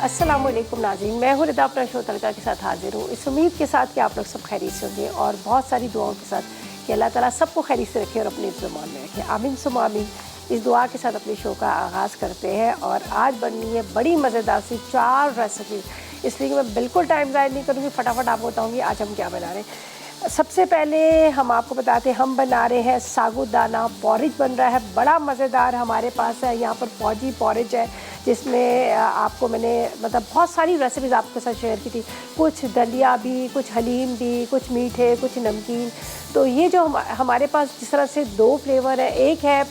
अस्सलामुअलैकुम नाज़रीन, मैं हूँ रिदा अपना शो तड़का के साथ हाजिर हूँ। इस उम्मीद के साथ कि आप लोग सब खैरियत से होंगे और बहुत सारी दुआओं के साथ कि अल्लाह ताला सबको खैरियत से रखे और अपने ज़ुबान में रखे। आमीन सुम आमीन। इस दुआ के साथ अपने शो का आगाज़ करते हैं और आज बननी है बड़ी मज़ेदार सी 4 रेसिपीज़, इसलिए मैं बिल्कुल टाइम ज़ाया नहीं करूँगी, फटाफट आपको बताऊँगी आज हम क्या बना रहे हैं। सबसे पहले हम आपको बताते हैं हम बना रहे हैं साबूदाना पॉरेज बन रहा है, बड़ा मज़ेदार हमारे पास है। यहाँ पर फौजी पॉरेज है जिसमें आपको मैंने मतलब बहुत सारी रेसिपीज़ आपके साथ शेयर की थी, कुछ दलिया भी, कुछ हलीम भी, कुछ मीठे, कुछ नमकीन। तो ये जो हमारे पास जिस तरह से 2 फ्लेवर है, एक है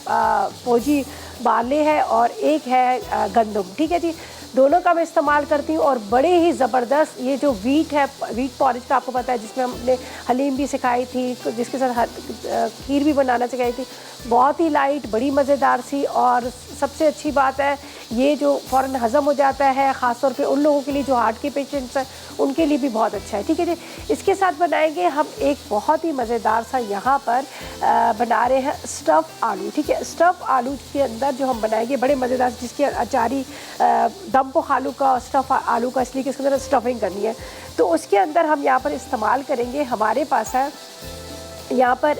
फौजी बार्ले है और एक है गंदम, ठीक है जी। दोनों का मैं इस्तेमाल करती हूँ और बड़े ही ज़बरदस्त ये जो वीट है, वीट पॉरेज का आपको पता है, जिसमें हमने हलीम भी सिखाई थी, जिसके साथ खीर भी बनाना सिखाई थी। बहुत ही लाइट, बड़ी मज़ेदार सी, और सबसे अच्छी बात है ये जो फ़ौरन हज़म हो जाता है, ख़ास तौर पे उन लोगों के लिए जो हार्ट के पेशेंट्स हैं उनके लिए भी बहुत अच्छा है, ठीक है जी। इसके साथ बनाएंगे हम एक बहुत ही मज़ेदार सा यहाँ पर बना रहे हैं स्टफ़ आलू, ठीक है। स्टफ़ आलू के अंदर जो हम बनाएंगे बड़े मज़ेदार, जिसकी अचारी दम पोख आलू का, स्टफ़ आलू का, इसलिए कि इसके अंदर स्टफिंग करनी है। तो उसके अंदर हम यहाँ पर इस्तेमाल करेंगे, हमारे पास है यहाँ पर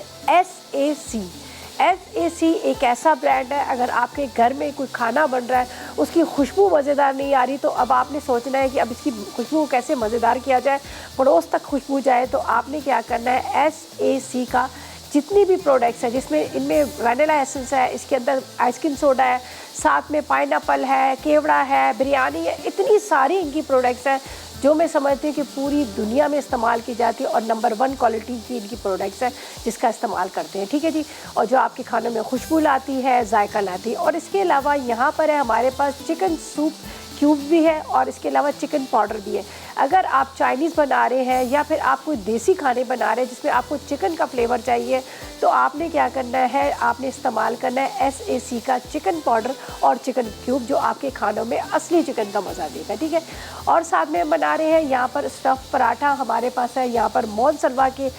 SAC एक ऐसा ब्रांड है, अगर आपके घर में कोई खाना बन रहा है उसकी खुशबू मज़ेदार नहीं आ रही तो अब आपने सोचना है कि अब इसकी खुशबू कैसे मज़ेदार किया जाए, पड़ोस तक खुशबू जाए। तो आपने क्या करना है, SAC का जितनी भी प्रोडक्ट्स हैं, जिसमें इनमें वैनिला एसेंस है, इसके अंदर आइसक्रीम सोडा है, साथ में पाइनएप्पल है, केवड़ा है, बिरयानी है, इतनी सारी इनकी प्रोडक्ट्स हैं जो मैं समझती हूँ कि पूरी दुनिया में इस्तेमाल की जाती है और नंबर 1 क्वालिटी की इनकी प्रोडक्ट्स हैं जिसका इस्तेमाल करते हैं, ठीक है जी। और जो आपके खानों में खुशबू लाती है, जायका लाती है। और इसके अलावा यहाँ पर है हमारे पास चिकन सूप क्यूब भी है और इसके अलावा चिकन पाउडर भी है। अगर आप चाइनीज़ बना रहे हैं या फिर आप कोई देसी खाने बना रहे हैं जिसमें आपको चिकन का फ्लेवर चाहिए तो आपने क्या करना है, आपने इस्तेमाल करना है SAC का चिकन पाउडर और चिकन क्यूब, जो आपके खानों में असली चिकन का मज़ा देगा, ठीक है। और साथ में बना रहे हैं यहाँ पर स्टफ़ पराठा, हमारे पास है यहाँ पर मोहनसलवा के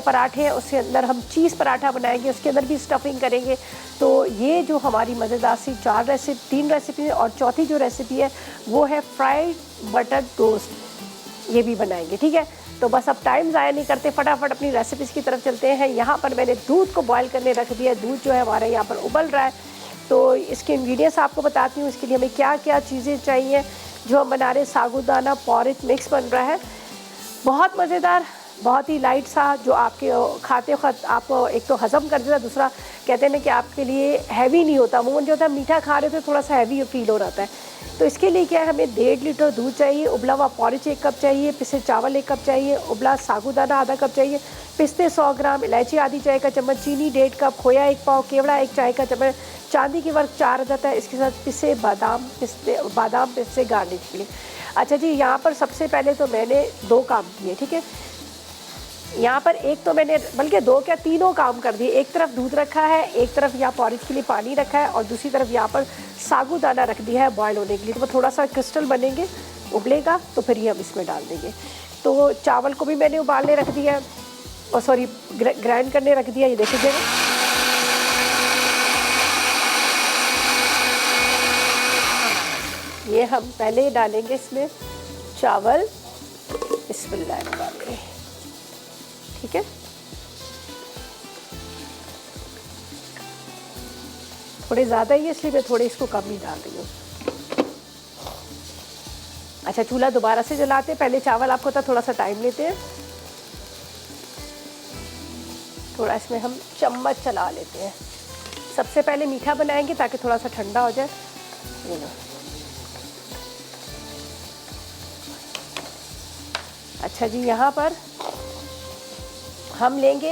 पराठे हैं, उसके अंदर हम चीज़ पराठा बनाएंगे, उसके अंदर भी स्टफिंग करेंगे। तो ये जो हमारी मज़ेदार सी 3 रेसिपी है और चौथी जो रेसिपी है वो है फ्राइड बटर टोस्ट, ये भी बनाएंगे, ठीक है। तो बस अब टाइम ज़ाया नहीं करते, फटाफट अपनी रेसिपीज़ की तरफ चलते हैं। यहाँ पर मैंने दूध को बॉयल करने रख दिया, दूध जो है हमारे यहाँ पर उबल रहा है। तो इसके इंग्रेडिएंट्स आपको बताती हूँ, इसके लिए हमें क्या क्या चीज़ें चाहिए। जो हम बना रहे साबूदाना पॉरेज मिक्स बन रहा है, बहुत मज़ेदार, बहुत ही लाइट सा, जो आपके खाते वक्त आपको एक तो हज़म कर देता है, दूसरा कहते हैं ना कि आपके लिए हैवी नहीं होता। अमूमन जो होता है मीठा खा रहे हो तो थोड़ा सा हैवी फील हो रहा है। तो इसके लिए क्या है, हमें 1.5 लीटर दूध चाहिए, उबला हुआ पॉरेज 1 कप चाहिए, पिसे चावल 1 कप चाहिए, उबला साबूदाना आधा कप चाहिए, पिस्ते 100 ग्राम, इलायची आधी चाय का चम्मच, चीनी 1.5 कप, खोया 1 पाव, केवड़ा 1 चाय का चम्मच, चांदी की वर्क 4 अदद है। इसके साथ पिसे बादाम पिस्ते गार्निश के लिए। अच्छा जी, यहाँ पर सबसे पहले तो मैंने 2 काम किए, ठीक है। यहाँ पर एक तो मैंने बल्कि 2 क्या 3 काम कर दिए। एक तरफ दूध रखा है, एक तरफ यहाँ पॉरेज के लिए पानी रखा है और दूसरी तरफ यहाँ पर साबूदाना रख दिया है बॉयल होने के लिए। तो वो थोड़ा सा क्रिस्टल बनेंगे, उबलेगा तो फिर ये हम इसमें डाल देंगे। तो चावल को भी मैंने उबालने रख दिया और सॉरी ग्राइंड करने रख दिया, ये देखिएगा। ये हम पहले डालेंगे इसमें चावल, बिस्मिल्लाह डालेंगे, ठीक है। थोड़े ज़्यादा ही है इसलिए मैं थोड़े इसको कम ही डाल रही हूँ। अच्छा, चूल्हा दोबारा से जलाते हैं, पहले चावल आपको पता थोड़ा सा टाइम लेते हैं। थोड़ा इसमें हम चम्मच चला लेते हैं। सबसे पहले मीठा बनाएंगे ताकि थोड़ा सा ठंडा हो जाए। ये लो, अच्छा जी, यहाँ पर हम लेंगे,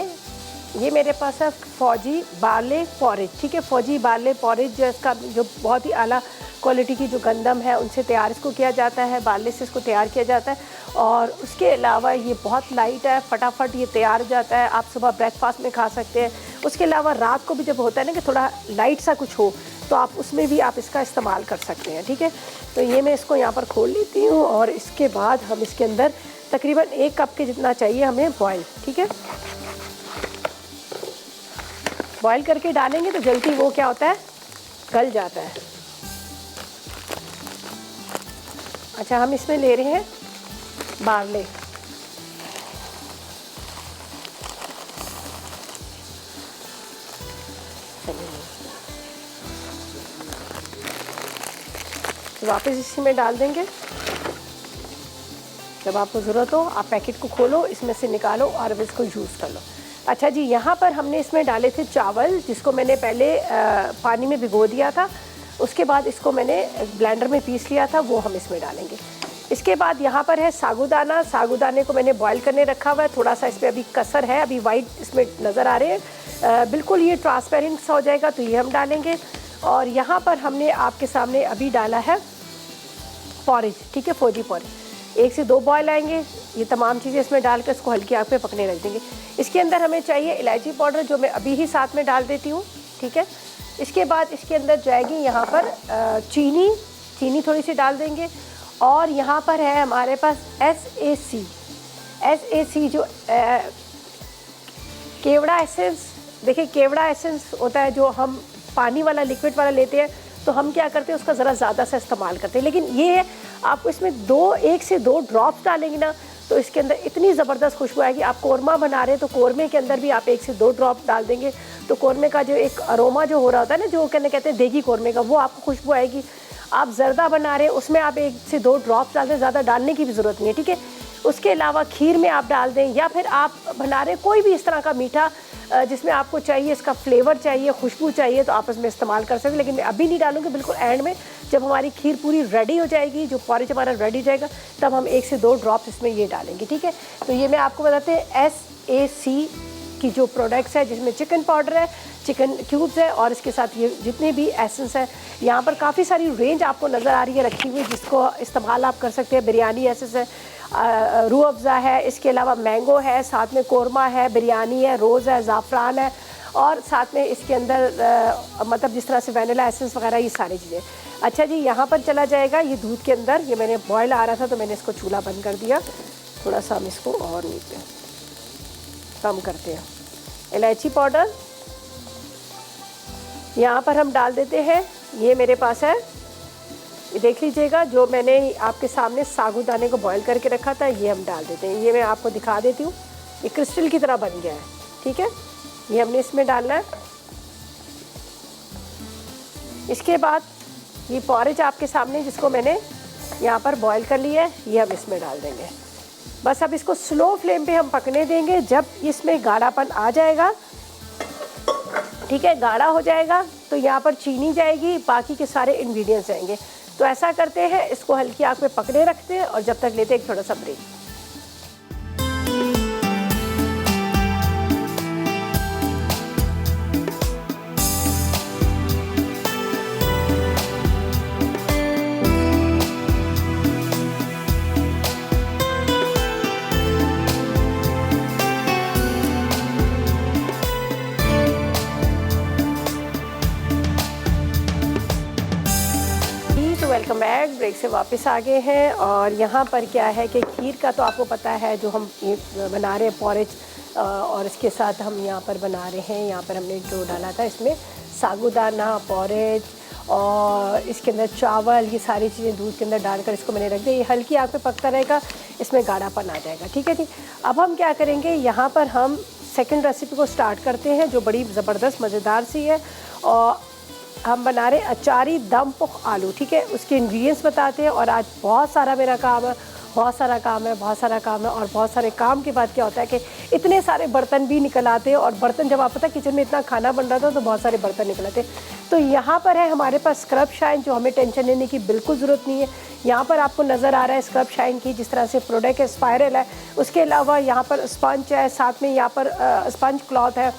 ये मेरे पास है फौजी बार्ले पॉरेज, ठीक है। फौजी बार्ले पॉरेज जो इसका जो बहुत ही आला क्वालिटी की जो गंदम है उनसे तैयार इसको किया जाता है, बार्ले से इसको तैयार किया जाता है। और उसके अलावा ये बहुत लाइट है, फटाफट ये तैयार हो जाता है, आप सुबह ब्रेकफास्ट में खा सकते हैं। उसके अलावा रात को भी जब होता है ना कि थोड़ा लाइट सा कुछ हो तो आप उसमें भी आप इसका इस्तेमाल कर सकते हैं, ठीक है। तो ये मैं इसको यहाँ पर खोल लेती हूँ और इसके बाद हम इसके अंदर तकरीबन 1 कप के जितना चाहिए हमें बॉयल, ठीक है। बॉयल करके डालेंगे तो जल्दी वो क्या होता है, गल जाता है। अच्छा, हम इसमें ले रहे हैं बार्ले। वापस इसी में डाल देंगे। जब आपको ज़रूरत हो आप पैकेट को खोलो, इसमें से निकालो और अब इसको यूज़ कर लो। अच्छा जी, यहाँ पर हमने इसमें डाले थे चावल, जिसको मैंने पहले पानी में भिगो दिया था। उसके बाद इसको मैंने ब्लेंडर में पीस लिया था, वो हम इसमें डालेंगे। इसके बाद यहाँ पर है साबूदाना। साबूदाने को मैंने बॉईल करने रखा हुआ है। थोड़ा सा इसमें अभी कसर है, अभी वाइट इसमें नज़र आ रहे हैं। बिल्कुल ये ट्रांसपेरेंट सा हो जाएगा तो ये हम डालेंगे। और यहाँ पर हमने आपके सामने अभी डाला है पॉरेज, ठीक है, फौजी पॉरेज। 1 से 2 बॉयल आएंगे। ये तमाम चीज़ें इसमें डालकर इसको हल्की आग पे पकने रख देंगे। इसके अंदर हमें चाहिए इलायची पाउडर, जो मैं अभी ही साथ में डाल देती हूँ, ठीक है। इसके बाद इसके अंदर जाएगी यहाँ पर चीनी थोड़ी सी डाल देंगे। और यहाँ पर है हमारे पास SAC जो केवड़ा एसेंस। देखिए, केवड़ा एसेंस होता है जो हम पानी वाला लिक्विड वाला लेते हैं, तो हम क्या करते हैं उसका ज़रा ज़्यादा सा इस्तेमाल करते हैं। लेकिन ये आपको इसमें 1 से 2 ड्रॉप्स डालेंगे ना, तो इसके अंदर इतनी ज़बरदस्त खुशबू आएगी। आप कौरमा बना रहे हैं तो कौरमे के अंदर भी आप 1 से 2 ड्रॉप डाल देंगे, तो कौरमे का जो एक अरोमा जो हो रहा होता है ना, जो कहते हैं देगी कौरमे का, वो आपको खुशबू आएगी। आप ज़र्दा बना रहे हैं उसमें आप 1 से 2 ड्रॉप्स डाल दें, ज़्यादा डालने की भी ज़रूरत नहीं है, ठीक है। उसके अलावा खीर में आप डाल दें, या फिर आप बना रहे कोई भी इस तरह का मीठा जिसमें आपको चाहिए, इसका फ्लेवर चाहिए, खुशबू चाहिए, तो आप इसमें इस्तेमाल कर सकते हैं। लेकिन मैं अभी नहीं डालूंगी, बिल्कुल एंड में जब हमारी खीर पूरी रेडी हो जाएगी, जो पॉरेज हमारा रेडी हो जाएगा, तब हम 1 से 2 ड्रॉप्स इसमें ये डालेंगे, ठीक है। तो ये मैं आपको बताते हैं SAC की जो प्रोडक्ट्स है, जिसमें चिकन पाउडर है, चिकन क्यूब्स है, और इसके साथ ये जितने भी एसेंस है, यहाँ पर काफ़ी सारी रेंज आपको नज़र आ रही है रखी हुई, जिसको इस्तेमाल आप कर सकते हैं। बिरयानी एसेंस है, रूह अफ़ज़ा है, इसके अलावा मैंगो है, साथ में कोरमा है, बिरयानी है, रोज़ है, ज़ाफ़रान है, और साथ में इसके अंदर मतलब जिस तरह से वैनिला एसेंस वगैरह, ये सारी चीज़ें। अच्छा जी, यहाँ पर चला जाएगा ये दूध के अंदर। ये मैंने बॉयल आ रहा था तो मैंने इसको चूल्हा बंद कर दिया। थोड़ा सा हम इसको और नीचे कम करते हैं। इलायची पाउडर यहाँ पर हम डाल देते हैं। ये मेरे पास है, ये देख लीजिएगा, जो मैंने आपके सामने साबूदाने को बॉईल करके रखा था, ये हम डाल देते हैं। ये मैं आपको दिखा देती हूँ, ये क्रिस्टल की तरह बन गया है, ठीक है। ये हमने इसमें डालना है। इसके बाद ये पॉरेज आपके सामने, जिसको मैंने यहाँ पर बॉईल कर लिया है, ये हम इसमें डाल देंगे। बस अब इसको स्लो फ्लेम पे हम पकने देंगे। जब इसमें गाढ़ापन आ जाएगा, ठीक है, गाढ़ा हो जाएगा, तो यहाँ पर चीनी जाएगी, बाकी के सारे इंग्रेडिएंट्स जाएंगे। तो ऐसा करते हैं, इसको हल्की आग पे पकड़े रखते हैं और जब तक लेते हैं एक थोड़ा सा ब्रेक। Welcome back. ब्रेक से वापस आ गए हैं और यहाँ पर क्या है कि खीर का तो आपको पता है, जो हम ये बना रहे हैं पॉरेज, और इसके साथ हम यहाँ पर बना रहे हैं, यहाँ पर हमने जो डाला था इसमें साबूदाना, पॉरेज और इसके अंदर चावल, ये सारी चीज़ें दूध के अंदर डालकर इसको मैंने रख दिया। ये हल्की आग पे पकता रहेगा, इसमें गाढ़ापन आ जाएगा, ठीक है जी। अब हम क्या करेंगे, यहाँ पर हम सेकंड रेसिपी को स्टार्ट करते हैं, जो बड़ी ज़बरदस्त मज़ेदार सी है। और हम बना रहे अचारी दम पुख आलू, ठीक है। उसके इंग्रेडिएंट्स बताते हैं। और आज बहुत सारा मेरा काम है, बहुत सारा काम है, बहुत सारा काम है। और बहुत सारे काम के बाद क्या होता है कि इतने सारे बर्तन भी निकल आते हैं। और बर्तन, जब आप पता किचन में इतना खाना बन रहा था तो बहुत सारे बर्तन निकल आते। तो यहाँ पर है हमारे पास स्क्रब शाइन, जो हमें टेंशन लेने की बिल्कुल ज़रूरत नहीं है। यहाँ पर आपको नज़र आ रहा है स्क्रब शाइन की जिस तरह से प्रोडक्ट है, स्पायरल है। उसके अलावा यहाँ पर स्पंज है, साथ में यहाँ पर स्पंज क्लॉथ है,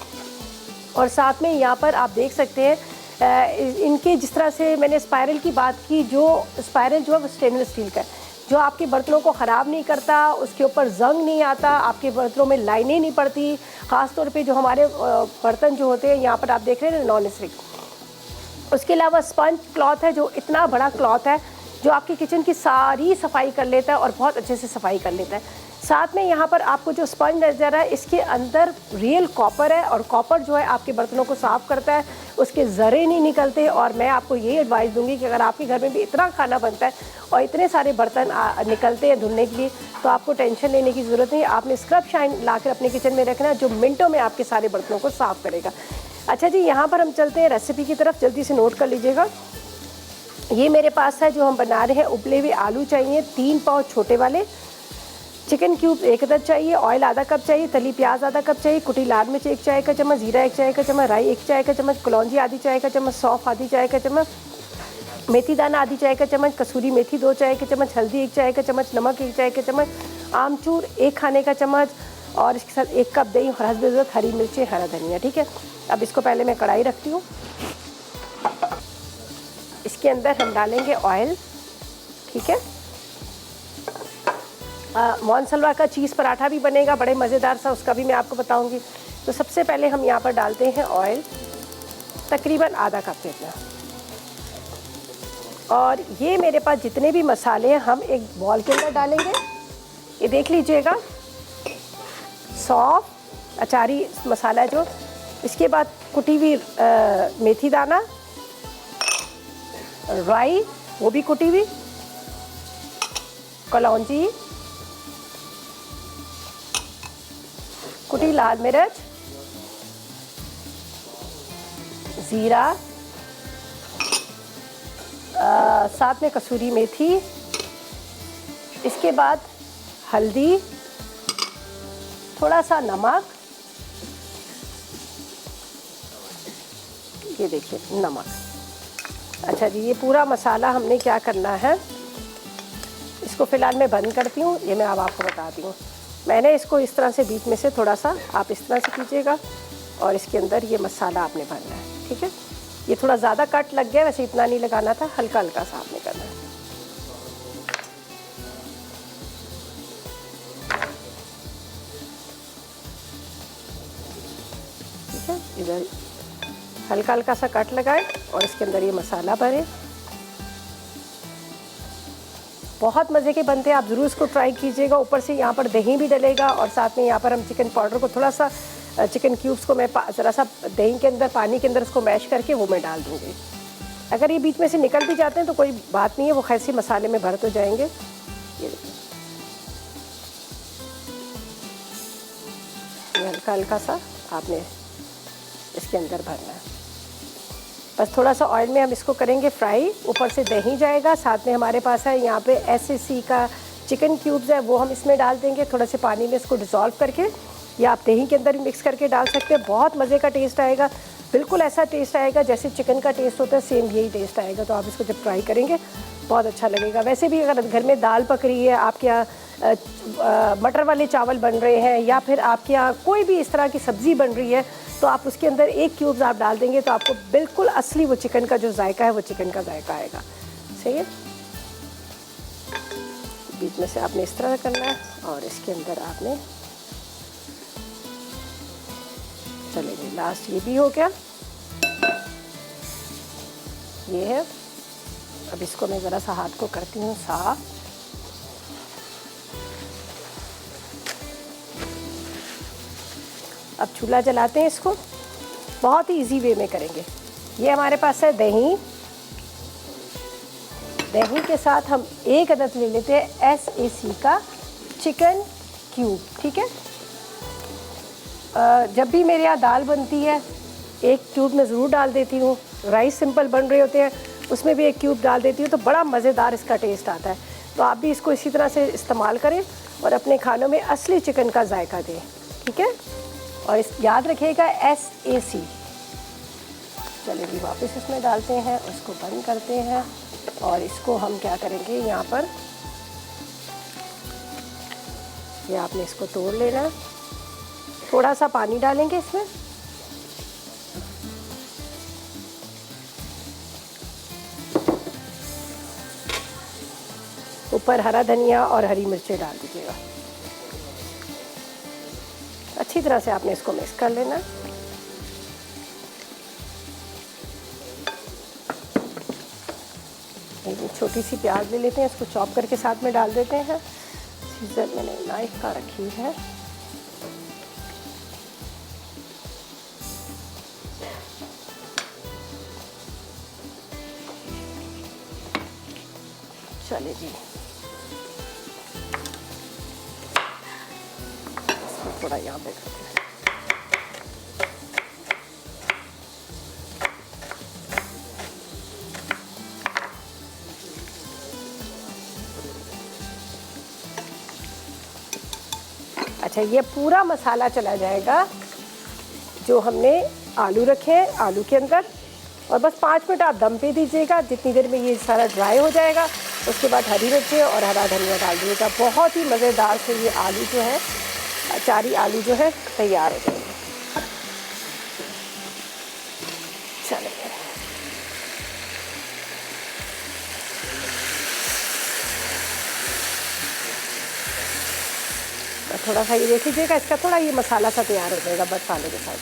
और साथ में यहाँ पर आप देख सकते हैं इनके, जिस तरह से मैंने स्पायरल की बात की, जो स्पायरल जो है वो स्टेनलेस स्टील का है, जो आपके बर्तनों को ख़राब नहीं करता, उसके ऊपर जंग नहीं आता, आपके बर्तनों में लाइनें नहीं पड़ती। ख़ास तौर पे जो हमारे बर्तन जो होते हैं, यहाँ पर आप देख रहे हैं नॉन स्टिक। उसके अलावा स्पंज क्लॉथ है, जो इतना बड़ा क्लॉथ है, जो आपकी किचन की सारी सफाई कर लेता है और बहुत अच्छे से सफाई कर लेता है। साथ में यहाँ पर आपको जो स्पंज नज़र है इसके अंदर रियल कॉपर है, और कॉपर जो है आपके बर्तनों को साफ़ करता है, उसके ज़रे नहीं निकलते। और मैं आपको ये एडवाइस दूंगी कि अगर आपके घर में भी इतना खाना बनता है और इतने सारे बर्तन निकलते हैं धुलने के लिए, तो आपको टेंशन लेने की ज़रूरत नहीं। आपने स्क्रब शाइन ला कर अपने किचन में रखना है, जो मिनटों में आपके सारे बर्तनों को साफ़ करेगा। अच्छा जी, यहाँ पर हम चलते हैं रेसिपी की तरफ, जल्दी से नोट कर लीजिएगा। ये मेरे पास है जो हम बना रहे हैं, उबले हुए आलू चाहिए 3 पाव छोटे वाले, चिकन क्यूब 1 अदद चाहिए, ऑयल आधा कप चाहिए, तली प्याज आधा कप चाहिए, कुटी लाल मिर्च 1 चाय का चम्मच, जीरा 1 चाय का चम्मच, राई 1 चाय का चम्मच, कलौंजी आधी चाय का चम्मच, सौंफ आधी चाय का चम्मच, मेथी दाना आधी चाय का चम्मच, कसूरी मेथी 2 चाय के चम्मच, हल्दी 1 चाय का चम्मच, नमक 1 चाय का चम्मच, आमचूर 1 खाने का चम्मच, और इसके साथ 1 कप दही और हस्ब ज़रूरत हरी मिर्चें, हरा धनिया। ठीक है, अब इसको पहले मैं कढ़ाई रखती हूँ। इसके अंदर हम डालेंगे ऑयल। ठीक है, मोनसलवा का चीज़ पराठा भी बनेगा, बड़े मज़ेदार सा, उसका भी मैं आपको बताऊंगी। तो सबसे पहले हम यहाँ पर डालते हैं ऑयल, तकरीबन आधा कप जितना। और ये मेरे पास जितने भी मसाले हैं हम एक बॉल के अंदर डालेंगे। ये देख लीजिएगा, सौंफ अचारी मसाला जो, इसके बाद कुटी हुई मेथी दाना, राई वो भी कुटी हुई, कलौंजी, कुटी लाल मिर्च, ज़ीरा, साथ में कसूरी मेथी, इसके बाद हल्दी, थोड़ा सा नमक, ये देखिए नमक। अच्छा जी, ये पूरा मसाला हमने क्या करना है, इसको फ़िलहाल मैं बंद करती हूँ, ये मैं अब आपको बताती हूँ। मैंने इसको इस तरह से बीच में से थोड़ा सा आप इस तरह से कीजिएगा, और इसके अंदर ये मसाला आपने भरना है। ठीक है, ये थोड़ा ज़्यादा कट लग गया, वैसे इतना नहीं लगाना था, हल्का हल्का सा आपने करना है। ठीक है, इधर हल्का हल्का सा कट लगाए और इसके अंदर ये मसाला भरे। बहुत मज़े के बनते हैं, आप ज़रूर इसको ट्राई कीजिएगा। ऊपर से यहाँ पर दही भी डलेगा, और साथ में यहाँ पर हम चिकन पाउडर को थोड़ा सा, चिकन क्यूब्स को मैं ज़रा सा दही के अंदर, पानी के अंदर उसको मैश करके वो मैं डाल दूँगी। अगर ये बीच में से निकल भी जाते हैं तो कोई बात नहीं है, वो खैसी मसाले में भर तो जाएंगे। ये हल्का हल्का सा आपने इसके अंदर भरना है। बस थोड़ा सा ऑयल में हम इसको करेंगे फ्राई, ऊपर से दही जाएगा, साथ में हमारे पास है यहाँ पे SAC का चिकन क्यूब्स है, वो हम इसमें डाल देंगे थोड़ा से पानी में इसको डिसॉल्व करके, या आप दही के अंदर भी मिक्स करके डाल सकते हैं। बहुत मज़े का टेस्ट आएगा, बिल्कुल ऐसा टेस्ट आएगा जैसे चिकन का टेस्ट होता है, सेम यही टेस्ट आएगा। तो आप इसको जब ट्राई करेंगे बहुत अच्छा लगेगा। वैसे भी अगर घर में दाल पक रही है, आपके यहाँ मटर वाले चावल बन रहे हैं, या फिर आपके यहाँ कोई भी इस तरह की सब्ज़ी बन रही है, तो आप उसके अंदर 1 क्यूब्स आप डाल देंगे तो आपको बिल्कुल असली वो चिकन का जो जायका है वो चिकन का जायका आएगा। सही है, बीच में से आपने इस तरह करना है, और इसके अंदर आपने, चलेंगे लास्ट ये भी हो गया, ये है। अब इसको मैं ज़रा सा हाथ को करती हूँ साफ। अब चूल्हा जलाते हैं, इसको बहुत ही इजी वे में करेंगे। ये हमारे पास है दही, दही के साथ हम 1 अदद ले लेते हैं SAC का चिकन क्यूब। ठीक है, जब भी मेरे यहाँ दाल बनती है 1 क्यूब मैं ज़रूर डाल देती हूँ, राइस सिंपल बन रहे होते हैं उसमें भी 1 क्यूब डाल देती हूँ, तो बड़ा मज़ेदार इसका टेस्ट आता है। तो आप भी इसको इसी तरह से इस्तेमाल करें और अपने खानों में असली चिकन का जायका दें। ठीक है, और इस याद रखिएगा SAC। चलिए जी, वापस इसमें डालते हैं, उसको बंद करते हैं, और इसको हम क्या करेंगे, यहाँ पर ये आपने इसको तोड़ लेना, थोड़ा सा पानी डालेंगे इसमें, ऊपर हरा धनिया और हरी मिर्चें डाल दीजिएगा। अच्छी तरह से आपने इसको मिक्स कर लेना। एक छोटी सी प्याज ले लेते हैं, इसको चॉप करके साथ में डाल देते हैं। सीजर मैंने नाइफ का रखी है। चलिए जी, इसको थोड़ा यहाँ पे करते हैं। अच्छा, ये पूरा मसाला चला जाएगा जो हमने आलू रखे हैं आलू के अंदर, और बस 5 मिनट आप दम पे दीजिएगा। जितनी देर में ये सारा ड्राई हो जाएगा उसके बाद हरी मिर्ची और हरा धनिया डाल दीजिएगा। बहुत ही मज़ेदार से ये आलू जो है, अचारी आलू जो है तैयार हो जाएंगे। चलिए, थोड़ा सा ये देख लीजिएगा, इसका थोड़ा ये मसाला सा तैयार हो जाएगा बस आलू के साथ।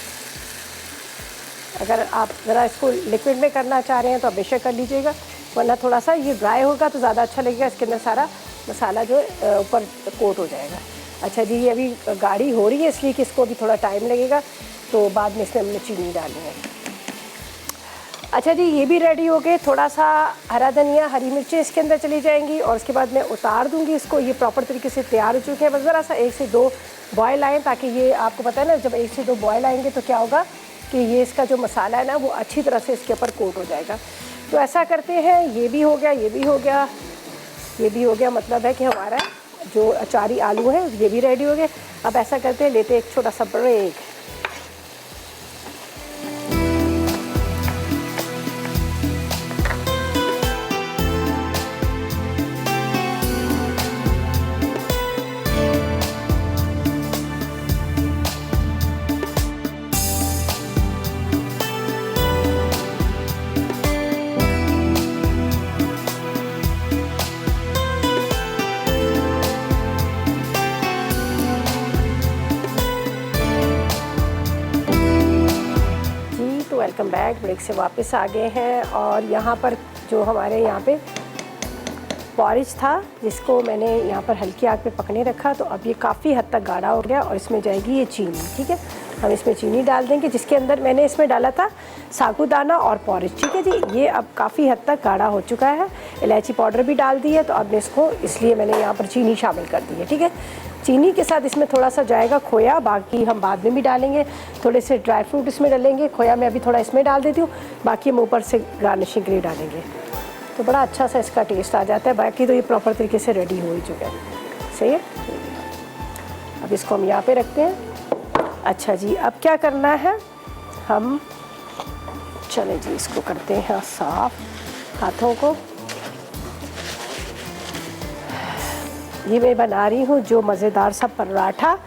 अगर आप ज़रा इसको लिक्विड में करना चाह रहे हैं तो आप बेशक कर लीजिएगा, वरना थोड़ा सा ये ड्राई होगा तो ज़्यादा अच्छा लगेगा। इसके अंदर सारा मसाला जो ऊपर कोट हो जाएगा। अच्छा जी, ये अभी गाढ़ी हो रही है इसलिए कि इसको अभी थोड़ा टाइम लगेगा, तो बाद में इसमें हमने चीनी डालनी है। अच्छा जी, ये भी रेडी हो गए। थोड़ा सा हरा धनिया, हरी मिर्चें इसके अंदर चली जाएंगी और उसके बाद मैं उतार दूंगी इसको। ये प्रॉपर तरीके से तैयार हो चुके हैं। बस ज़रा सा 1 से 2 बॉयल आएँ, ताकि ये आपको पता है ना, जब 1 से 2 बॉयल आएंगे तो क्या होगा कि ये इसका जो मसाला है ना वो अच्छी तरह से इसके ऊपर कोट हो जाएगा। तो ऐसा करते हैं, ये भी हो गया, ये भी हो गया, ये भी हो गया। मतलब है कि हमारा जो अचारी आलू है ये भी रेडी हो गए। अब ऐसा करते हैं, लेते हैं एक छोटा सा ब्रेक। Welcome back. ब्रेक से वापस आ गए हैं और यहाँ पर जो हमारे यहाँ पे पॉरिज था जिसको मैंने यहाँ पर हल्की आग पे पकने रखा, तो अब ये काफ़ी हद तक गाढ़ा हो गया और इसमें जाएगी ये चीनी। ठीक है, हम इसमें चीनी डाल देंगे, जिसके अंदर मैंने इसमें डाला था साबूदाना और पॉरिज। ठीक है जी, ये अब काफ़ी हद तक गाढ़ा हो चुका है। इलायची पाउडर भी डाल दी है, तो अब इसको इसलिए मैंने यहाँ पर चीनी शामिल कर दी है। ठीक है, चीनी के साथ इसमें थोड़ा सा जाएगा खोया, बाकी हम बाद में भी डालेंगे। थोड़े से ड्राई फ्रूट इसमें डालेंगे, खोया मैं अभी थोड़ा इसमें डाल देती हूँ, बाकी हम ऊपर से गार्निशिंग के लिए डालेंगे, तो बड़ा अच्छा सा इसका टेस्ट आ जाता है। बाकी तो ये प्रॉपर तरीके से रेडी हो ही चुका है। सही है, अब इसको हम यहाँ पे रखते हैं। अच्छा जी, अब क्या करना है, हम चले जी इसको करते हैं साफ हाथों को। ये मैं बना रही हूँ जो मज़ेदार सा पराठा,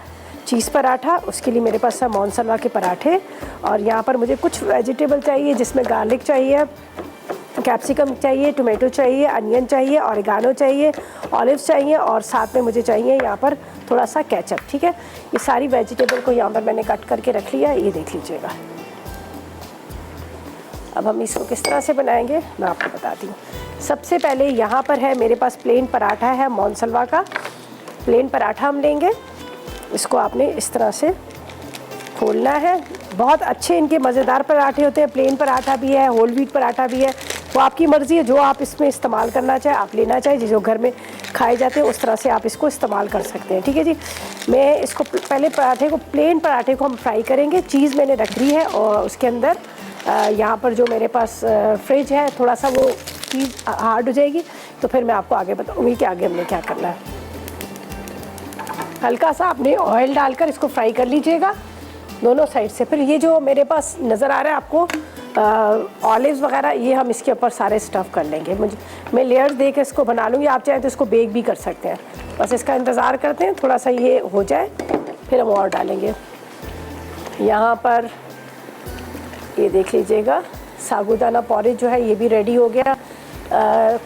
चीज़ पराठा। उसके लिए मेरे पास है मोनसलवा के पराठे, और यहाँ पर मुझे कुछ वेजिटेबल चाहिए, जिसमें गार्लिक चाहिए, कैप्सिकम चाहिए, टोमेटो चाहिए, अनियन चाहिए, ऑरिगानो चाहिए, ऑलिव्स चाहिए, और साथ में मुझे चाहिए यहाँ पर थोड़ा सा केचप। ठीक है, ये सारी वेजिटेबल को यहाँ पर मैंने कट करके रख लिया, ये देख लीजिएगा। अब हम इसको किस तरह से बनाएंगे मैं आपको बताती हूँ। सबसे पहले यहाँ पर है मेरे पास प्लेन पराठा है, मोनसलवा का प्लेन पराठा हम लेंगे। इसको आपने इस तरह से खोलना है। बहुत अच्छे इनके मज़ेदार पराठे होते हैं, प्लेन पराठा भी है, होल व्हीट पराठा भी है, वो आपकी मर्ज़ी है जो आप इसमें इस्तेमाल करना चाहे आप लेना चाहे। जो घर में खाए जाते हैं उस तरह से आप इसको इस्तेमाल कर सकते हैं। ठीक है जी, मैं इसको पहले पराठे को, प्लेन पराठे को हम फ्राई करेंगे। चीज़ मैंने रख ली है और उसके अंदर यहाँ पर जो मेरे पास फ्रिज है, थोड़ा सा वो चीज़ हार्ड हो जाएगी, तो फिर मैं आपको आगे बताऊँगी कि आगे हमने क्या करना है। हल्का सा आपने ऑयल डालकर इसको फ्राई कर लीजिएगा दोनों साइड से। फिर ये जो मेरे पास नज़र आ रहा है आपको ऑलिव्स वगैरह, ये हम इसके ऊपर सारे स्टफ़ कर लेंगे। मैं लेयर्स दे के इसको बना लूँगी, आप चाहें तो इसको बेक भी कर सकते हैं। बस इसका इंतज़ार करते हैं थोड़ा सा ये हो जाए, फिर हम और डालेंगे। यहाँ पर ये देख लीजिएगा साबूदाना पॉरेज जो है ये भी रेडी हो गया।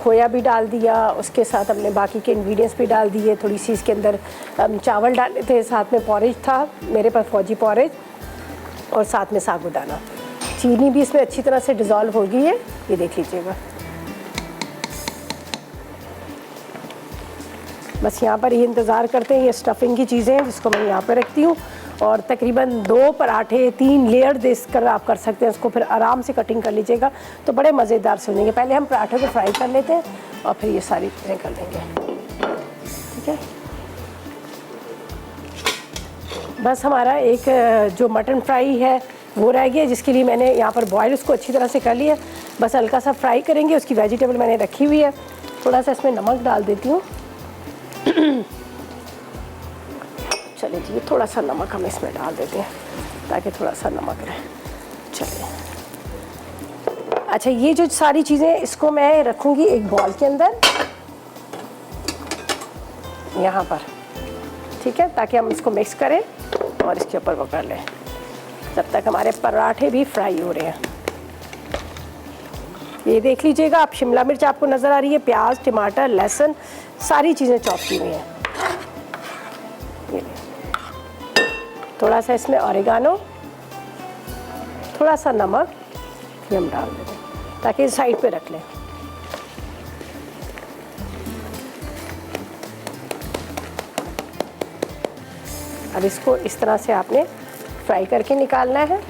खोया भी डाल दिया, उसके साथ हमने बाकी के इंग्रेडिएंट्स भी डाल दिए। थोड़ी सी इसके अंदर चावल डाले थे, साथ में पॉरेज था मेरे पास, फौजी पॉरेज, और साथ में साबूदाना। चीनी भी इसमें अच्छी तरह से डिज़ोल्व हो गई है, ये देख लीजिएगा। बस यहाँ पर ये इंतज़ार करते हैं। ये स्टफिंग की चीज़ें हैं जिसको मैं यहाँ पर रखती हूँ, और तकरीबन 2 पराठे 3 लेयर देकर आप कर सकते हैं। उसको फिर आराम से कटिंग कर लीजिएगा तो बड़े मज़ेदार से बनेंगे। पहले हम पराठे को फ्राई कर लेते हैं और फिर ये सारी चीज़ें कर लेंगे, ठीक है। बस हमारा एक जो मटन फ्राई है वो रह गया, जिसके लिए मैंने यहाँ पर बॉयल उसको अच्छी तरह से कर लिया। बस हल्का सा फ्राई करेंगे। उसकी वेजिटेबल मैंने रखी हुई है। थोड़ा सा इसमें नमक डाल देती हूँ। चलिए जी, थोड़ा सा नमक हम इसमें डाल देते हैं ताकि थोड़ा सा नमक रहे। चलिए, अच्छा ये जो सारी चीज़ें इसको मैं रखूँगी एक बॉल के अंदर यहाँ पर, ठीक है, ताकि हम इसको मिक्स करें और इसके ऊपर वो कर लें जब तक हमारे पराठे भी फ्राई हो रहे हैं। ये देख लीजिएगा आप, शिमला मिर्च आपको नज़र आ रही है, प्याज, टमाटर, लहसुन, सारी चीज़ें चॉप की हुई हैं। थोड़ा सा इसमें ऑरिगानो, थोड़ा सा नमक ये हम डाल देंगे ताकि साइड पे रख लें। अब इसको इस तरह से आपने फ्राई करके निकालना है।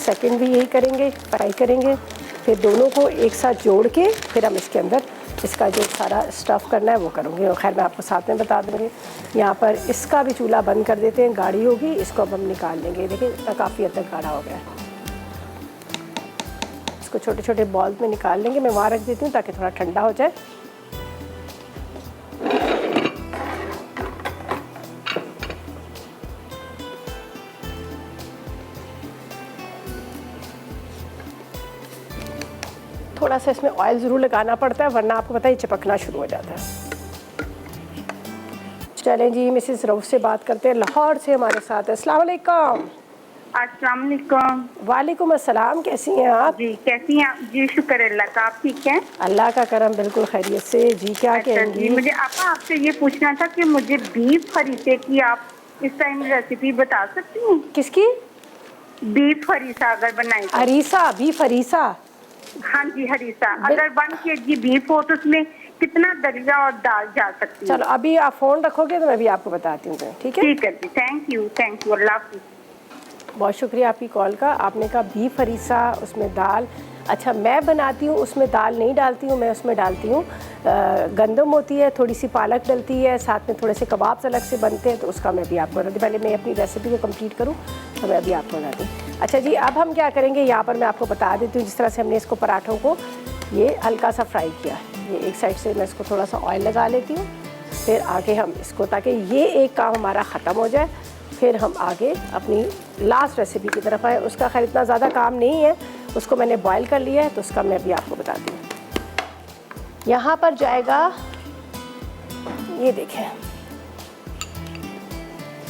सेकंड भी यही करेंगे, फ्राई करेंगे। फिर दोनों को एक साथ जोड़ के फिर हम इसके अंदर इसका जो सारा स्टफ़ करना है वो करूँगी। और खैर मैं आपको साथ में बता दूँगी। यहाँ पर इसका भी चूल्हा बंद कर देते हैं, गाढ़ी होगी। इसको अब हम निकाल लेंगे। देखिए काफ़ी हद तक गाढ़ा हो गया है। इसको छोटे छोटे बॉल्स में निकाल लेंगे। मैं वहाँ रख देती हूँ ताकि थोड़ा ठंडा हो जाए। थोड़ा सा इसमें ऑयल ज़रूर लगाना पड़ता है, वरना आपको पता है चिपकना शुरू हो जाता है। चलें जी, मिसेस रऊफ से बात करते हैं, लाहौर से हमारे साथ है। अस्सलाम वालेकुम। अस्सलाम वालेकुम। वालेकुम अस्सलाम, कैसी हैं आप? जी कैसी हैं आप? जी शुक्र अल्लाह का, आप ठीक हैं? अल्लाह का करम, बिल्कुल खैरियत से जी। क्या कहेंगी? जी मुझे आपसे ये पूछना था कि मुझे बीफ हरीसे की आप इस टाइम रेसिपी बता सकती हैं? किसकी? बीफ हरीसा अगर बनाए तो। हरीसा, बीफ हरीसा? हाँ जी हरीसा। अगर 1 kg बीफ हो तो उसमें कितना दलिया और दाल जा सकती है? चलो अभी आप फ़ोन रखोगे तो मैं भी आपको बताती हूँ, ठीक है? ठीक है जी, थैंक यू अल्लाह हाफिज़। बहुत शुक्रिया आपकी कॉल का। आपने कहा बीफ हरीसा, उसमें दाल। अच्छा मैं बनाती हूँ उसमें दाल नहीं डालती हूँ, मैं उसमें डालती हूँ गंदम होती है, थोड़ी सी पालक डलती है, साथ में थोड़े से कबाब्स अलग से बनते हैं, तो उसका मैं भी आपको बताती हूँ। पहले मैं अपनी रेसिपी को कंप्लीट करूँ तो मैं अभी आपको बताती हूँ। अच्छा जी, अब हम क्या करेंगे, यहाँ पर मैं आपको बता देती हूँ जिस तरह से हमने इसको पराठों को ये हल्का सा फ्राई किया। ये एक साइड से मैं इसको थोड़ा सा ऑयल लगा लेती हूँ, फिर आगे हम इसको, ताकि ये एक काम हमारा ख़त्म हो जाए, फिर हम आगे अपनी लास्ट रेसिपी की तरफ आए। उसका खैर इतना ज़्यादा काम नहीं है, उसको मैंने बॉईल कर लिया है, तो उसका मैं भी आपको बताती हूँ। यहाँ पर जाएगा, ये देखें,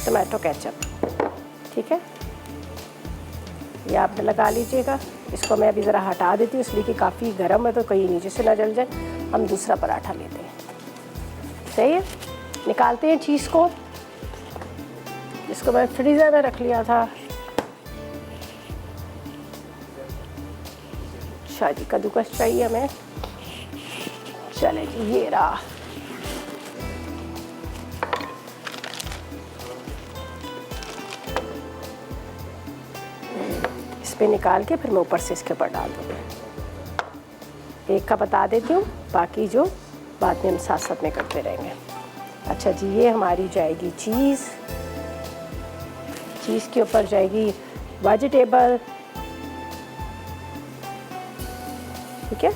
टमाटो केचप, ठीक है, ये आप लगा लीजिएगा। इसको मैं अभी ज़रा हटा देती हूँ इसलिए कि काफ़ी गर्म है, तो कहीं नीचे से ना जल जाए। हम दूसरा पराठा लेते हैं, सही है। निकालते हैं चीज़ को, इसको मैं फ्रीज़र में रख लिया था। अच्छा जी, कद्दूकस चाहिए हमें। चले जी, ये रहा। इस पे निकाल के फिर मैं ऊपर से इसके ऊपर डाल दूँगी। एक का बता देती हूँ, बाकी जो बाद में हम साथ साथ में करते रहेंगे। अच्छा जी, ये हमारी जाएगी चीज़। चीज़ के ऊपर जाएगी वेजिटेबल, ठीक है।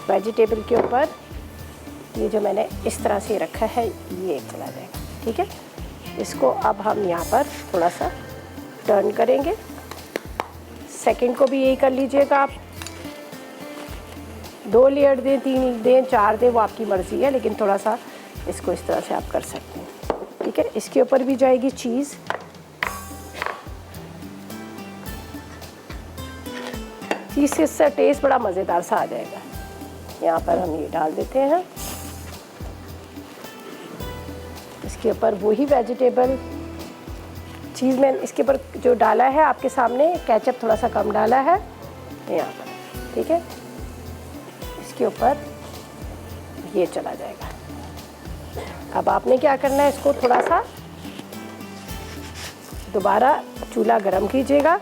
वेजिटेबल के ऊपर ये जो मैंने इस तरह से रखा है ये एक चला जाएगा, ठीक है। इसको अब हम यहाँ पर थोड़ा सा टर्न करेंगे। सेकंड को भी यही कर लीजिएगा आप। 2 लेयर दें, 3 दें, 4 दें, वो आपकी मर्ज़ी है, लेकिन थोड़ा सा इसको इस तरह से आप कर सकते हैं, ठीक है। इसके ऊपर भी जाएगी चीज़। चीज़ से इसका टेस्ट बड़ा मज़ेदार सा आ जाएगा। यहाँ पर हम ये डाल देते हैं। इसके ऊपर वही वेजिटेबल चीज़ में इसके ऊपर जो डाला है आपके सामने, केचप थोड़ा सा कम डाला है यहाँ पर, ठीक है। इसके ऊपर ये चला जाएगा। अब आपने क्या करना है, इसको थोड़ा सा दोबारा चूल्हा गरम कीजिएगा।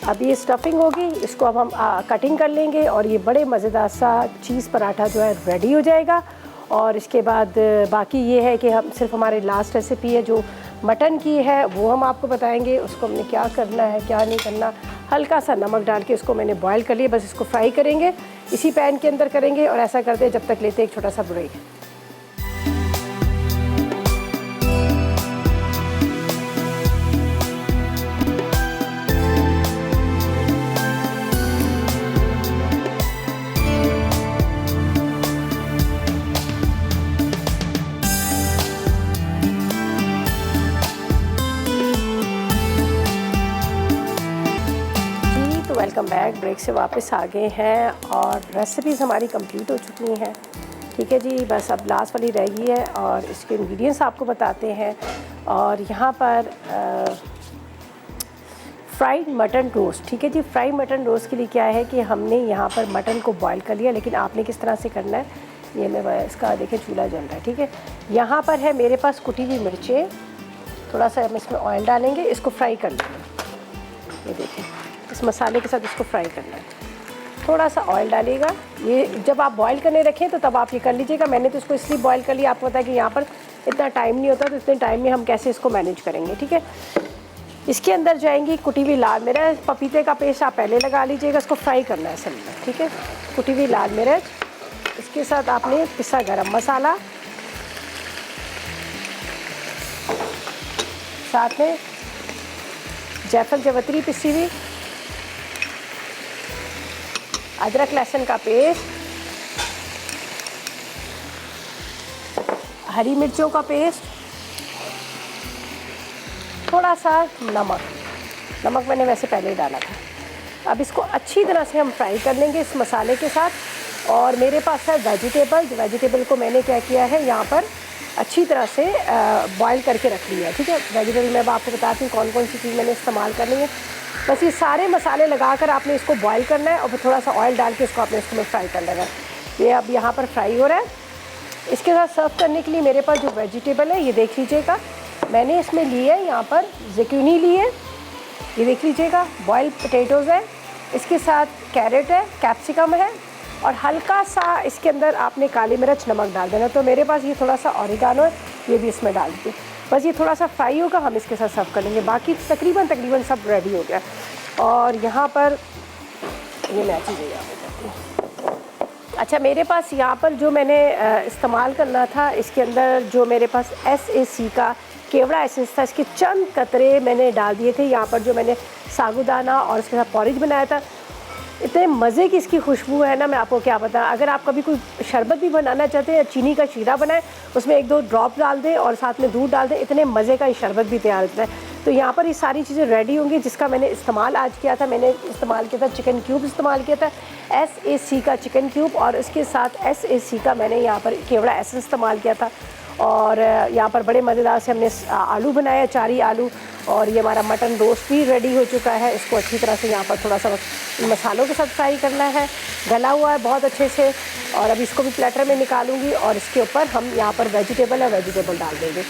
अब ये स्टफिंग होगी, इसको अब हम कटिंग कर लेंगे और ये बड़े मज़ेदार सा चीज़ पराठा जो है रेडी हो जाएगा। और इसके बाद बाकी ये है कि हम सिर्फ हमारे लास्ट रेसिपी है जो मटन की है वो हम आपको बताएंगे। उसको हमने क्या करना है क्या नहीं करना, हल्का सा नमक डाल के इसको मैंने बॉईल कर लिया, बस इसको फ्राई करेंगे इसी पैन के अंदर करेंगे। और ऐसा करते हैं जब तक लेते हैं एक छोटा सा ब्रेक। Welcome back. ब्रेक से वापस आ गए हैं और रेसिपीज़ हमारी कंप्लीट हो चुकी हैं। ठीक है जी, बस अब लास्ट वाली रह गई है और इसके इंग्रेडिएंट्स आपको बताते हैं। और यहाँ पर फ्राइड मटन रोस्ट। ठीक है जी, फ्राइड मटन रोस्ट के लिए क्या है कि हमने यहाँ पर मटन को बॉईल कर लिया, लेकिन आपने किस तरह से करना है ये मैं इसका देखें चूल्हा जल रहा है। ठीक है, यहाँ पर है मेरे पास कुटी हुई मिर्चें, थोड़ा सा हम इसमें ऑयल डालेंगे, इसको फ्राई कर लेंगे। ये देखिए इस मसाले के साथ इसको फ्राई करना है। थोड़ा सा ऑयल डालिएगा। ये जब आप बॉईल करने रखें तो तब आप ये कर लीजिएगा। मैंने तो इसको इसलिए बॉईल कर लिया, आपको पता है कि यहाँ पर इतना टाइम नहीं होता, तो इतने टाइम में हम कैसे इसको मैनेज करेंगे। ठीक है, इसके अंदर जाएंगी कुटी हुई लाल मिर्च, पपीते का पेस्ट आप पहले लगा लीजिएगा, इसको फ्राई करना है असल में। ठीक है, कुटी हुई लाल मिर्च, इसके साथ आपने पिसा गरम मसाला, साथ में जायफल जवतरी पिसी हुई, अदरक लहसुन का पेस्ट, हरी मिर्चों का पेस्ट, थोड़ा सा नमक मैंने वैसे पहले ही डाला था। अब इसको अच्छी तरह से हम फ्राई कर लेंगे इस मसाले के साथ। और मेरे पास है वेजिटेबल को मैंने क्या किया है यहाँ पर अच्छी तरह से बॉईल करके रख लिया है। ठीक है, वेजिटेबल मैं अब आपको बताती हूँ कौन कौन सी चीज़ मैंने इस्तेमाल करनी है। बस ये सारे मसाले लगाकर आपने इसको बॉईल करना है और फिर थोड़ा सा ऑयल डाल के इसको आपने इसको में फ्राई कर लेना है। ये अब यहाँ पर फ्राई हो रहा है। इसके साथ सर्व करने के लिए मेरे पास जो वेजिटेबल है ये देख लीजिएगा, मैंने इसमें ली है यहाँ पर ज़ुकीनी ली है, ये देख लीजिएगा, बॉइल्ड पोटैटोज़ है, इसके साथ कैरेट है, कैप्सिकम है और हल्का सा इसके अंदर आपने काली मिर्च नमक डाल देना। तो मेरे पास ये थोड़ा सा ऑरिगानो है, ये भी इसमें डाल दीजिए। बस ये थोड़ा सा फ्राई होगा, हम इसके साथ सर्व कर लेंगे। बाकी तकरीबन सब रेडी हो गया। और यहाँ पर ये मैं चीज़ें यहाँ पे करती हूँ। अच्छा, मेरे पास यहाँ पर जो मैंने इस्तेमाल करना था, इसके अंदर जो मेरे पास SAC का केवड़ा एसेंस था, इसके चंद कतरे मैंने डाल दिए थे। यहाँ पर जो मैंने साबूदाना और इसके साथ पॉरेज बनाया था, इतने मज़े की इसकी खुशबू है ना, मैं आपको क्या बताऊं। अगर आप कभी कोई शरबत भी बनाना चाहते हैं, चीनी का शीरा बनाएं, उसमें 1-2 ड्रॉप डाल दें और साथ में दूध डाल दें, इतने मज़े का ये शरबत भी तैयार होता है। तो यहाँ पर ये सारी चीज़ें रेडी होंगी। जिसका मैंने इस्तेमाल आज किया था, मैंने इस्तेमाल किया था चिकन क्यूब इस्तेमाल किया था, SAC का चिकन क्यूब, और इसके साथ SAC का मैंने यहाँ पर केवड़ा एसेंस इस्तेमाल किया था। और यहाँ पर बड़े मज़ेदार से हमने आलू बनाया, 4 आलू। और ये हमारा मटन रोस्ट भी रेडी हो चुका है। इसको अच्छी तरह से यहाँ पर थोड़ा सा मसालों के साथ फ्राई करना है, गला हुआ है बहुत अच्छे से। और अब इसको भी प्लेटर में निकालूंगी और इसके ऊपर हम यहाँ पर वेजिटेबल डाल देंगे।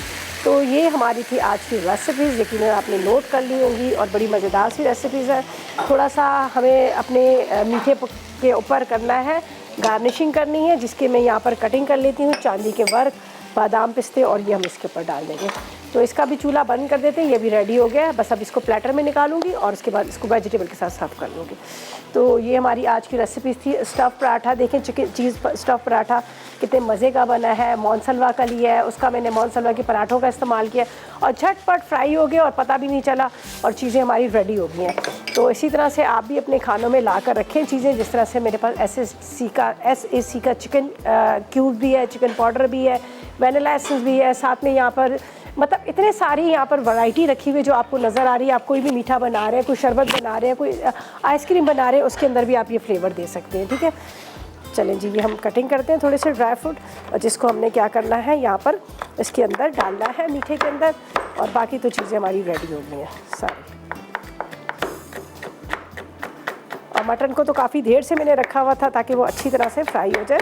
तो ये हमारी थी आज की रेसिपीज़, यकीन आपने नोट कर ली होंगी और बड़ी मज़ेदार सी रेसिपीज़ है। थोड़ा सा हमें अपने मीठे के ऊपर करना है, गार्निशिंग करनी है, जिसके मैं यहाँ पर कटिंग कर लेती हूँ, चांदी के वर्क, बादाम पिस्ते, और ये हम इसके ऊपर डाल देंगे। तो इसका भी चूल्हा बंद कर देते हैं, ये भी रेडी हो गया है। बस अब इसको प्लेटर में निकालूंगी और उसके बाद इसको वेजिटेबल के साथ सर्व कर लूँगी। तो ये हमारी आज की रेसिपी थी। स्टफ़ पराठा देखें, चिकन चीज़ स्टफ़ पराठा कितने मज़े का बना है। मोनसलवा का लिया है, उसका मैंने मोनसलवा के पराठों का इस्तेमाल किया और झटपट फ्राई हो गए और पता भी नहीं चला और चीज़ें हमारी रेडी हो गई हैं। तो इसी तरह से आप भी अपने खानों में ला कर रखें चीज़ें। जिस तरह से मेरे पास SAC का चिकन क्यूब भी है, चिकन पाउडर भी है, वैनिला एसेंस भी है, साथ में यहाँ पर मतलब इतने सारी यहाँ पर वैरायटी रखी हुई जो आपको नज़र आ रही है। आप कोई भी मीठा बना रहे हैं, कोई शरबत बना रहे हैं, कोई आइसक्रीम बना रहे हैं, उसके अंदर भी आप ये फ्लेवर दे सकते हैं। ठीक है, चलें जी, ये हम कटिंग करते हैं थोड़े से ड्राई फ्रूट, और जिसको हमने क्या करना है यहाँ पर इसके अंदर डालना है मीठे के अंदर। और बाकी तो चीज़ें हमारी रेडी हो गई हैं सारी। मटन को तो काफ़ी देर से मैंने रखा हुआ था ताकि वो अच्छी तरह से फ्राई हो जाए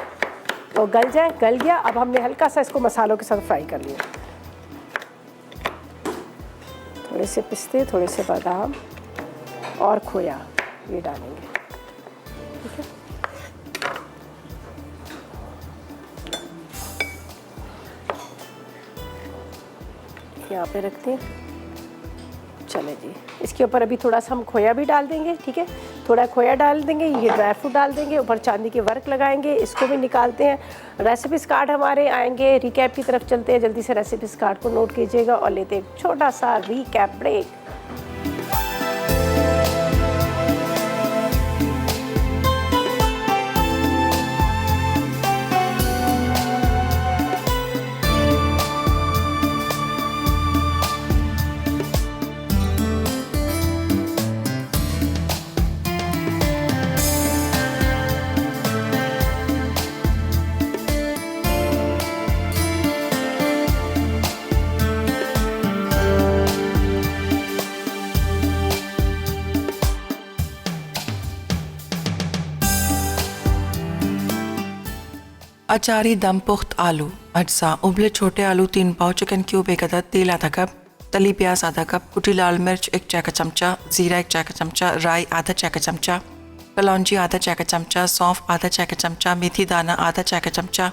और गल जाए। गल गया, अब हमने हल्का सा इसको मसालों के साथ फ्राई कर लिया। थोड़े से पिस्ते, थोड़े से बादाम और खोया ये डालेंगे, ठीक है। यहाँ पे रखते हैं। चले जी, इसके ऊपर अभी थोड़ा सा हम खोया भी डाल देंगे, ठीक है। थोड़ा खोया डाल देंगे, ये ड्राई फ्रूट डाल देंगे, ऊपर चांदी के वर्क लगाएंगे। इसको भी निकालते हैं। रेसिपीज कार्ड हमारे आएंगे। रिकैप की तरफ चलते हैं, जल्दी से रेसिपीज कार्ड को नोट कीजिएगा और लेते हैं एक छोटा सा रिकैप ब्रेक। अचारी दम पुख्त आलू अज्जा उबले छोटे आलू 3 पाव, चिकन क्यूब 1 अदद, तेल आधा कप, तली प्याज आधा कप, कुटी लाल मिर्च 1 चाय का चमचा, ज़ीरा 1 चाय का चमचा, राई आधा चाय का चमचा, कलौंजी आधा चाय का चमचा, सौंफ आधा चाय का चमचा, मेथी दाना आधा चाय का चमचा,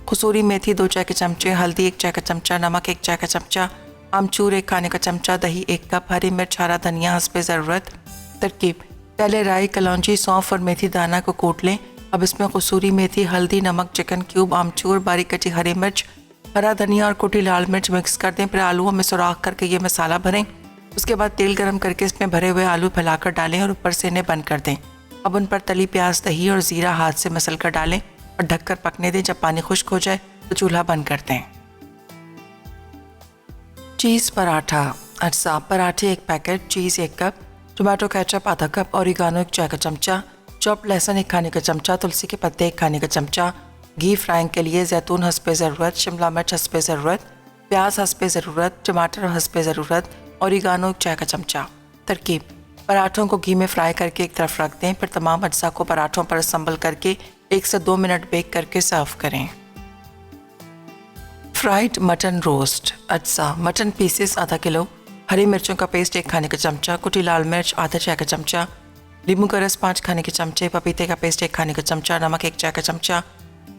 कसूरी मेथी 2 चाय के चमचे, हल्दी 1 चाय का चमचा, नमक 1 चाय का चमचा, आमचूर 1 खाने का चमचा, दही 1 कप, हरी मिर्च, हरा धनिया हस्बे ज़रूरत। तरकीब: पहले राई, कलौंजी, सौंफ और मेथी दाना को कूट लें। अब इसमें कसूरी मेथी, हल्दी, नमक, चिकन क्यूब, आमचूर, बारीक कटी हरी मिर्च, हरा धनिया और कुटी लाल मिर्च मिक्स कर दें। फिर आलूओं में सुराख करके ये मसाला भरें। उसके बाद तेल गरम करके इसमें भरे हुए आलू फैलाकर डालें और ऊपर से इन्हें बंद कर दें। अब उन पर तली प्याज, दही और ज़ीरा हाथ से मसल कर डालें और ढककर पकने दें। जब पानी खुश्क हो जाए तो चूल्हा बंद कर दें। चीज़ पराठा अज्जा पराठे 1 पैकेट, चीज़ 1 कप, टोमेटो केचप आधा कप, ओरिगानो 1 चाय का चमचा, चॉप लहसुन 1 खाने का चमचा, तुलसी के पत्ते 1 खाने का चमचा, घी फ्राइंग के लिए जैतून हस्बे ज़रूरत, शिमला मिर्च हस्बे ज़रूरत, प्याज हस्बे ज़रूरत, टमाटर हस्बे ज़रूरत, ओरिगानो 1 चाय का चमचा। तरकीब: पराठों को घी में फ्राई करके एक तरफ रख दें। फिर तमाम अज्जा को पराठों पर असम्बल करके 1 से 2 मिनट बेक करके सर्व करें। फ्राइड मटन रोस्ट अज्जा मटन पीसेस आधा किलो, हरी मिर्चों का पेस्ट 1 खाने का चमचा, कुटी लाल मिर्च आधा चाय का चमचा, नींबू का रस 5 खाने के चमचे, पपीते का पेस्ट 1 खाने का चमचा, नमक 1 चाय का चमचा,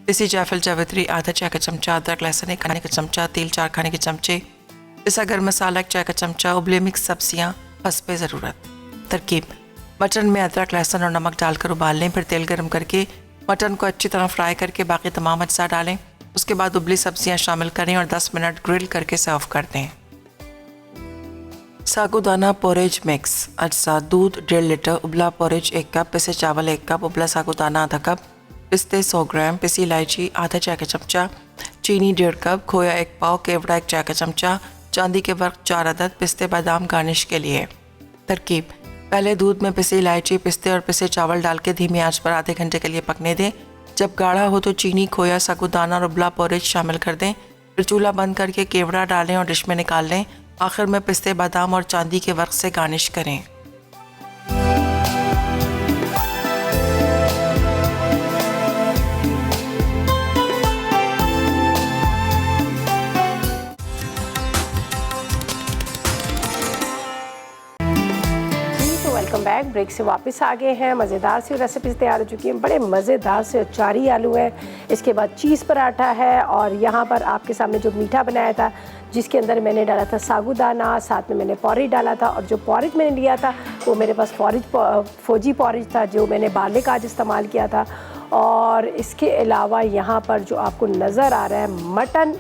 पिसी जायफल जावित्री आधा चाय का चमचा, अदरक लहसुन 1 खाने का चमचा, तेल 4 खाने के चमचे, पिसा गरम मसाला 1 चाय का चमचा, उबले मिक्स सब्जियां हस्बे ज़रूरत। तरकीब: मटन में अदरक लहसुन और नमक डालकर उबाल लें। फिर तेल गरम करके मटन को अच्छी तरह फ्राई करके बाकी तमाम अज्जा डालें। उसके बाद उबली सब्जियां शामिल करें और 10 मिनट ग्रिल करके सर्व कर दें। सागुदाना पोरेज मिक्स अज्जा दूध 1.5 लीटर, उबला पोरेज 1 कप, पिसे चावल 1 कप, उबला सागुदाना आधा कप, पिस्ते 100 ग्राम, पिसी इलायची आधा चाय का चमचा, चीनी 1.5 कप, खोया 1 पाव, केवड़ा 1 चाय का चमचा, चांदी के वर्क 4 अदद, पिस्ते बादाम गार्निश के लिए। तरकीब: पहले दूध में पिसी इलायची, पिस्ते और पिसे चावल डाल के धीमी आंच पर आधे घंटे के लिए पकने दें। जब गाढ़ा हो तो चीनी, खोया, सागुदाना और उबला पोरेज शामिल कर दें। फिर चूल्हा बंद करके केवड़ा डालें और डिश में निकाल लें। आखिर में पिस्ते बादाम और चांदी के वर्क से गार्निश करें। Welcome back. ब्रेक से वापस आ गए हैं। मज़ेदार सी रेसिपीज़ तैयार हो चुकी हैं। बड़े मज़ेदार से अचारी आलू है, इसके बाद चीज़ पराठा है और यहाँ पर आपके सामने जो मीठा बनाया था जिसके अंदर मैंने डाला था सागुदाना, साथ में मैंने पॉरेज डाला था और जो पॉरेज मैंने लिया था वो मेरे पास फौजी पॉरेज था जो मैंने बार्ले का आज इस्तेमाल किया था। और इसके अलावा यहाँ पर जो आपको नज़र आ रहा है मटन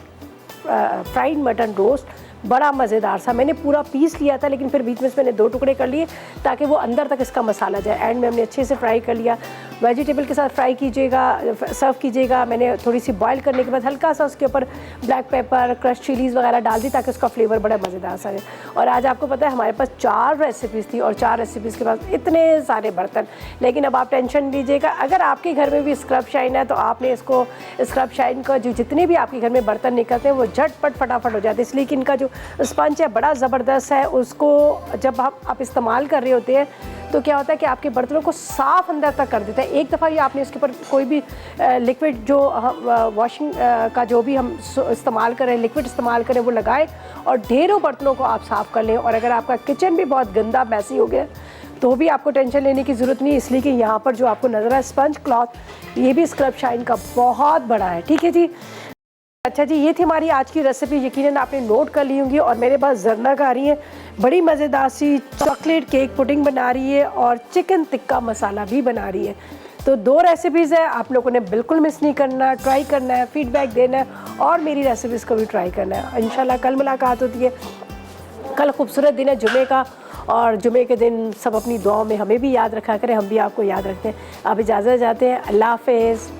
फ्राइड मटन रोस्ट, बड़ा मज़ेदार सा। मैंने पूरा पीस लिया था लेकिन फिर बीच में से मैंने 2 टुकड़े कर लिए ताकि वो अंदर तक इसका मसाला जाए। एंड में हमने अच्छे से फ्राई कर लिया। वेजिटेबल के साथ फ्राई कीजिएगा, सर्व कीजिएगा। मैंने थोड़ी सी बॉईल करने के बाद हल्का सा उसके ऊपर ब्लैक पेपर, क्रश चिलीज़ वगैरह डाल दी ताकि उसका फ्लेवर बड़ा मज़ेदार सा है। और आज आपको पता है हमारे पास 4 रेसिपीज़ थी और 4 रेसिपीज़ के पास इतने सारे बर्तन। लेकिन अब आप टेंशन लीजिएगा, अगर आपके घर में भी स्क्रब शाइन है तो आपने इसको स्क्रब शाइन का जो जितने भी आपके घर में बर्तन निकलते हैं वो झटपट फटाफट हो जाते हैं, इसलिए कि इनका जो स्पंज है बड़ा ज़बरदस्त है। उसको जब आप इस्तेमाल कर रहे होते हैं तो क्या होता है कि आपके बर्तनों को साफ़ अंदर तक कर देता है। एक दफ़ा ये आपने उसके ऊपर कोई भी लिक्विड जो वॉशिंग का जो भी हम इस्तेमाल करें, लिक्विड इस्तेमाल करें, वो लगाएं और ढेरों बर्तनों को आप साफ़ कर लें। और अगर आपका किचन भी बहुत गंदा मैसी हो गया तो भी आपको टेंशन लेने की ज़रूरत नहीं, इसलिए कि यहाँ पर जो आपको नज़र है स्पंज क्लॉथ, ये भी स्क्रब शाइन का बहुत बड़ा है। ठीक है जी। अच्छा जी, ये थी हमारी आज की रेसिपी, यकीनन आपने नोट कर ली होंगी। और मेरे पास जरनक आ रही है, बड़ी मज़ेदार सी चॉकलेट केक पुडिंग बना रही है और चिकन टिक्का मसाला भी बना रही है। तो 2 रेसिपीज़ है, आप लोगों ने बिल्कुल मिस नहीं करना, ट्राई करना है, फीडबैक देना है और मेरी रेसिपीज़ को भी ट्राई करना है। इंशाल्लाह कल मुलाकात होती है। कल खूबसूरत दिन है जुमे का, और जुमे के दिन सब अपनी दुआओं में हमें भी याद रखा करें, हम भी आपको याद रखते हैं। आप इजाज़त चाहते हैं, अल्लाह हाफ़िज़।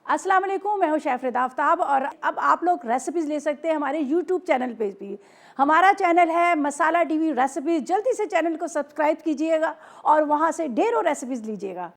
अस्सलाम वालेकुम, मैं हूं शेफ़ रिदा आफ्ताब और अब आप लोग रेसिपीज़ ले सकते हैं हमारे यूट्यूब चैनल पे भी। हमारा चैनल है मसाला टीवी रेसिपीज़। जल्दी से चैनल को सब्सक्राइब कीजिएगा और वहां से ढेरों रेसिपीज़ लीजिएगा।